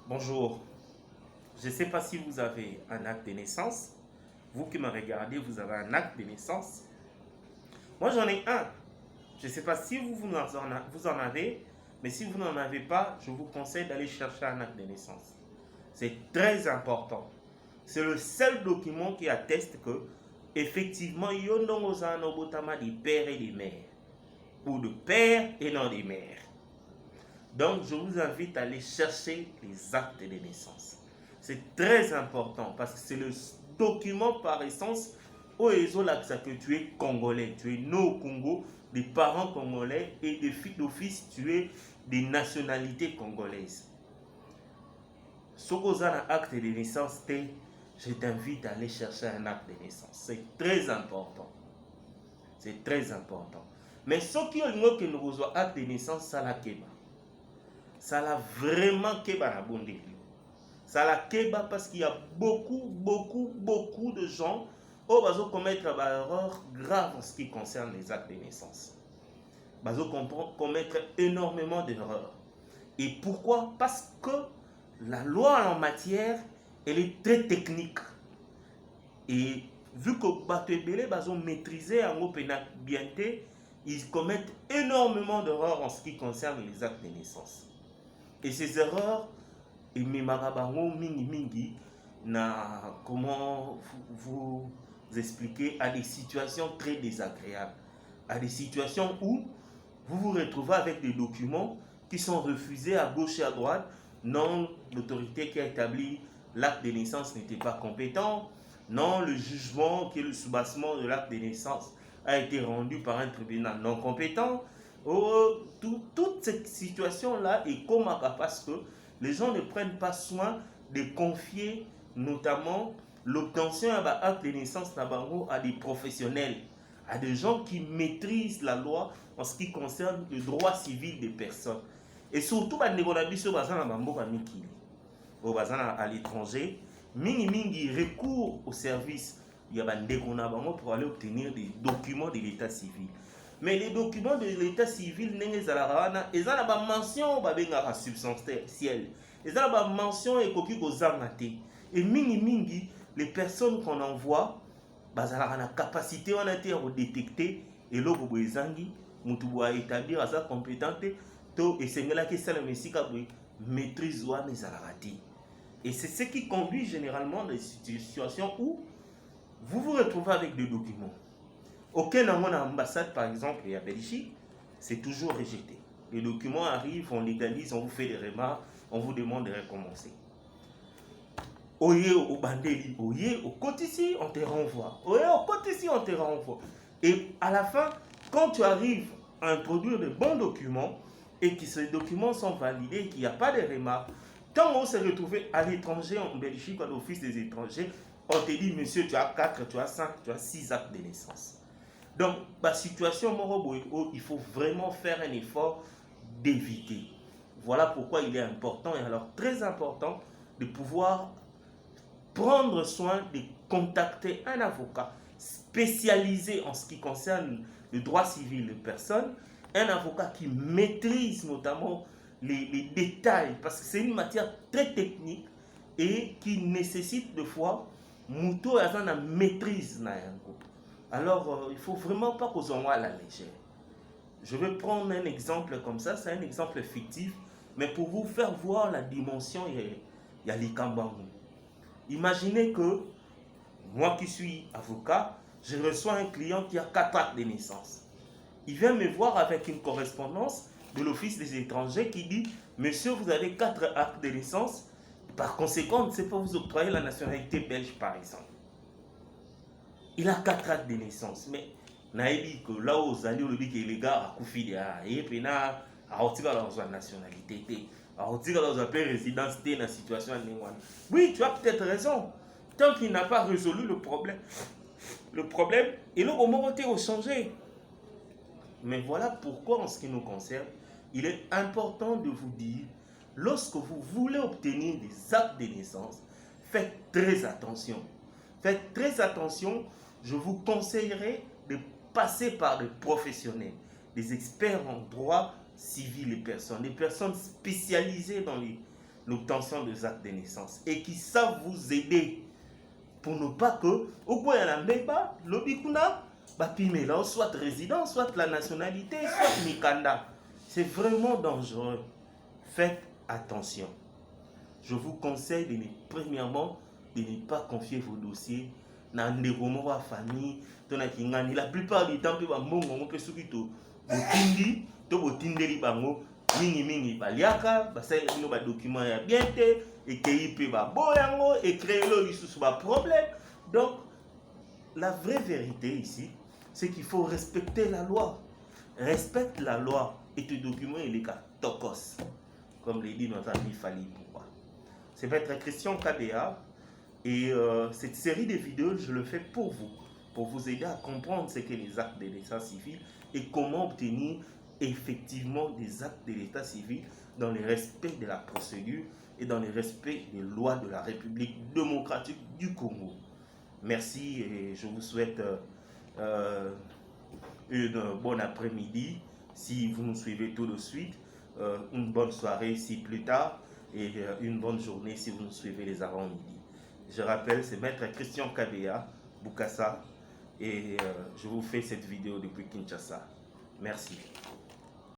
Bonjour, je ne sais pas si vous avez un acte de naissance. Vous qui me regardez, vous avez un acte de naissance. Moi, j'en ai un. Je ne sais pas si vous en avez, mais si vous n'en avez pas, je vous conseille d'aller chercher un acte de naissance. C'est très important. C'est le seul document qui atteste que, effectivement, il y a des pères et des mères, ou de pères et non des mères. Donc, je vous invite à aller chercher les actes de naissance. C'est très important parce que c'est le document par essence où que tu es congolais, tu es né au Congo, des parents congolais et d'office tu es des nationalités congolaises. Si vous avez un acte de naissance, je t'invite à aller chercher un acte de naissance. C'est très important. C'est très important. Mais ce qui est que nous avons un acte de naissance, ça la keba. Ça l'a vraiment keba na bondeli. Ça la keba parce qu'il y a beaucoup de gens qui vont commettre des erreurs graves en ce qui concerne les actes de naissance. Ils vont commettre énormément d'erreurs. Et pourquoi? Parce que la loi en matière, elle est très technique. Et vu que Batebele ont maîtrisé en bien, ils commettent énormément d'erreurs en ce qui concerne les actes de naissance. Et ces erreurs, comment vous expliquer, à des situations très désagréables, à des situations où vous vous retrouvez avec des documents qui sont refusés à gauche et à droite. Non, l'autorité qui a établi l'acte de naissance n'était pas compétent. Non, le jugement qui est le soubassement de l'acte de naissance a été rendu par un tribunal non compétent. Toute cette situation-là est comme parce que les gens ne prennent pas soin de confier notamment l'obtention d'un acte de naissance à des professionnels, à des gens qui maîtrisent la loi en ce qui concerne le droit civil des personnes. Et surtout, à l'étranger, mingi recours au service pour aller obtenir des documents de l'état civil. Mais les documents de l'état civil, ils ont mention substantielle. Ils ont mention et et mingi, les personnes qu'on envoie, la capacité de détecter et là mutu boa établir à sa compétence to et c'est là que ça le mesika maîtrise ou nezalakati. Et c'est ce qui conduit généralement dans des situations où vous vous retrouvez avec des documents auxquels dans mon ambassade par exemple et à Belgique, c'est toujours rejeté. Les documents arrivent, on légalise, on vous fait des remarques, on vous demande de recommencer. Oye au bandeli, oye au cotici, on te renvoie. Oye au cotici, on te renvoie. Et à la fin, quand tu arrives à introduire de bons documents et que ces documents sont validés, qu'il n'y a pas de remarques, quand on s'est retrouvé à l'étranger, en Belgique, à l'Office des étrangers, on te dit, monsieur, tu as 4, tu as 5, tu as 6 actes de naissance. Donc, la situation, il faut vraiment faire un effort d'éviter. Voilà pourquoi il est important, et alors très important, de pouvoir prendre soin de contacter un avocat spécialisé en ce qui concerne le droit civil des personnes, un avocat qui maîtrise notamment les détails, parce que c'est une matière très technique et qui nécessite de fois muto à la maîtrise. Alors, il ne faut vraiment pas qu'on s'en voit à la légère. Je vais prendre un exemple comme ça, c'est un exemple fictif, mais pour vous faire voir la dimension, il y a les Kambangu. Imaginez que moi qui suis avocat, je reçois un client qui a 4 actes de naissance. Il vient me voir avec une correspondance de l'Office des étrangers qui dit « Monsieur, vous avez 4 actes de naissance, par conséquent, on ne sait pas vous octroyer la nationalité belge par exemple. » Il a 4 actes de naissance, mais naïbi que là où vous allez, on dit que les gars ont couffé et puis là, il a la nationalité. Il a résidence dans la situation. Oui, tu as peut-être raison. Tant qu'il n'a pas résolu le problème, il a au moment où changer. Mais voilà pourquoi, en ce qui nous concerne, il est important de vous dire, lorsque vous voulez obtenir des actes de naissance, faites très attention. Faites très attention, je vous conseillerais de passer par des professionnels, des experts en droit civil et personnes, des personnes spécialisées l'obtention des actes de naissance et qui savent vous aider pour ne pas que, au bout de la mbeba, l'obikuna, soit résident, soit la nationalité, soit Mikanda. C'est vraiment dangereux. Faites attention. Je vous conseille de premièrement de ne pas confier vos dossiers dans des romans à famille. La plupart du temps, on peut mingi baliaka basali no ba document ya bien te et que peut ba boyango et créer le sous ba problème. Donc la vraie vérité ici, c'est qu'il faut respecter la loi. Respecte la loi et tes documents il est qu'à tokos, comme le dit notre ami Fali. Pourquoi? C'est Maître Christian KBA et cette série de vidéos je le fais pour vous aider à comprendre ce qu'est les actes de naissance civile et comment obtenir effectivement des actes de l'état civil dans le respect de la procédure et dans le respect des lois de la République démocratique du Congo. Merci et je vous souhaite une bonne après-midi si vous nous suivez tout de suite, une bonne soirée si plus tard et une bonne journée si vous nous suivez les avant-midi. Je rappelle, c'est Maître Christian Kabea, Bukassa et je vous fais cette vidéo depuis Kinshasa. Merci.